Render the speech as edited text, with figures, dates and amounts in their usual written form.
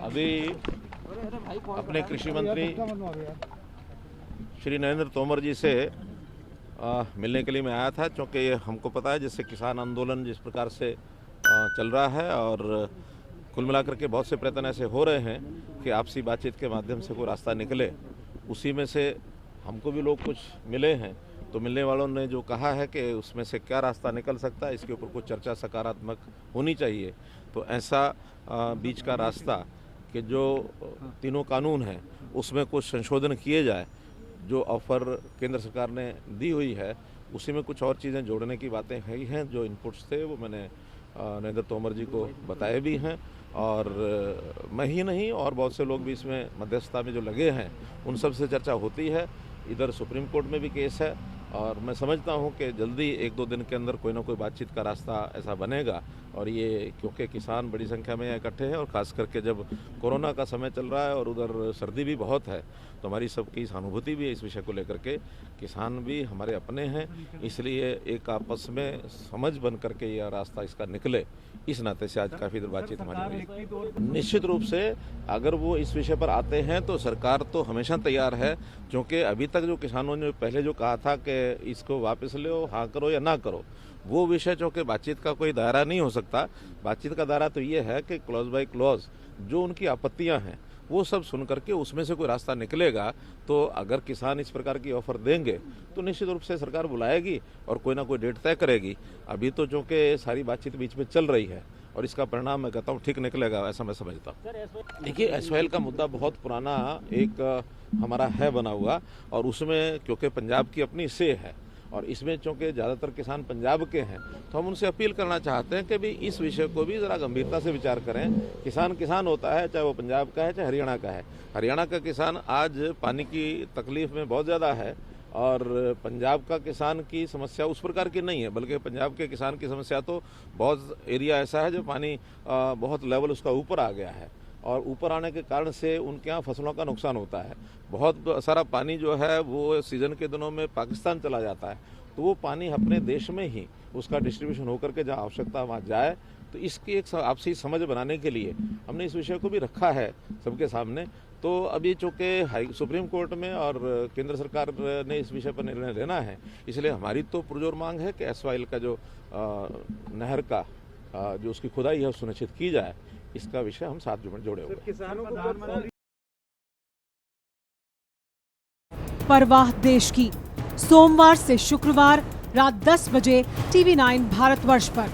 अभी अपने कृषि मंत्री श्री नरेंद्र तोमर जी से मिलने के लिए मैं आया था, क्योंकि हमको पता है जिससे किसान आंदोलन जिस प्रकार से चल रहा है और कुल मिलाकर के बहुत से प्रयत्न ऐसे हो रहे हैं कि आपसी बातचीत के माध्यम से कोई रास्ता निकले। उसी में से हमको भी लोग कुछ मिले हैं, तो मिलने वालों ने जो कहा है कि उसमें से क्या रास्ता निकल सकता है, इसके ऊपर कुछ चर्चा सकारात्मक होनी चाहिए। तो ऐसा बीच का रास्ता कि जो तीनों कानून हैं उसमें कुछ संशोधन किए जाए, जो ऑफ़र केंद्र सरकार ने दी हुई है उसी में कुछ और चीज़ें जोड़ने की बातें हुई हैं। जो इनपुट्स थे वो मैंने नरेंद्र तोमर जी को बताए भी हैं, और मैं ही नहीं और बहुत से लोग भी इसमें मध्यस्थता में जो लगे हैं उन सब से चर्चा होती है। इधर सुप्रीम कोर्ट में भी केस है और मैं समझता हूं कि जल्दी 1-2 दिन के अंदर कोई ना कोई बातचीत का रास्ता ऐसा बनेगा। और ये क्योंकि किसान बड़ी संख्या में इकट्ठे हैं और ख़ास करके जब कोरोना का समय चल रहा है और उधर सर्दी भी बहुत है, तो हमारी सबकी सहानुभूति भी है इस विषय को लेकर के। किसान भी हमारे अपने हैं, इसलिए एक आपस में समझ बन करके यह रास्ता इसका निकले, इस नाते से आज काफ़ी देर बातचीत हमारी हुई। निश्चित रूप से अगर वो इस विषय पर आते हैं तो सरकार तो हमेशा तैयार है, क्योंकि अभी तक जो किसानों ने पहले जो कहा था कि इसको वापस लो, हाँ करो या ना करो, वो विषय चूँकि बातचीत का कोई दायरा नहीं हो सकता। बातचीत का दायरा तो ये है कि क्लॉज बाय क्लॉज जो उनकी आपत्तियां हैं वो सब सुन करके उसमें से कोई रास्ता निकलेगा। तो अगर किसान इस प्रकार की ऑफर देंगे तो निश्चित रूप से सरकार बुलाएगी और कोई ना कोई डेट तय करेगी। अभी तो चूँकि सारी बातचीत बीच में चल रही है और इसका परिणाम मैं कहता हूँ ठीक निकलेगा, ऐसा मैं समझता हूँ। देखिए, SYL का मुद्दा बहुत पुराना एक हमारा है बना हुआ, और उसमें क्योंकि पंजाब की अपनी से है और इसमें चूँकि ज़्यादातर किसान पंजाब के हैं, तो हम उनसे अपील करना चाहते हैं कि भी इस विषय को भी ज़रा गंभीरता से विचार करें। किसान किसान होता है, चाहे वो पंजाब का है चाहे हरियाणा का है। हरियाणा का किसान आज पानी की तकलीफ़ में बहुत ज़्यादा है और पंजाब का किसान की समस्या उस प्रकार की नहीं है, बल्कि पंजाब के किसान की समस्या तो बहुत एरिया ऐसा है जो पानी बहुत लेवल उसका ऊपर आ गया है और ऊपर आने के कारण से उनके यहाँ फसलों का नुकसान होता है। बहुत सारा पानी जो है वो सीज़न के दिनों में पाकिस्तान चला जाता है, तो वो पानी अपने देश में ही उसका डिस्ट्रीब्यूशन होकर के जहाँ आवश्यकता वहाँ जाए। तो इसकी एक आपसी समझ बनाने के लिए हमने इस विषय को भी रखा है सबके सामने। तो अभी चूँकि सुप्रीम कोर्ट में और केंद्र सरकार ने इस विषय पर निर्णय लेना है, इसलिए हमारी तो पुरजोर मांग है कि SYL का जो नहर का जो उसकी खुदाई है सुनिश्चित की जाए। इसका विषय हम साथ जोड़े हुए। किसानों को परवाह देश की, सोमवार से शुक्रवार रात 10 बजे TV9 भारतवर्ष पर।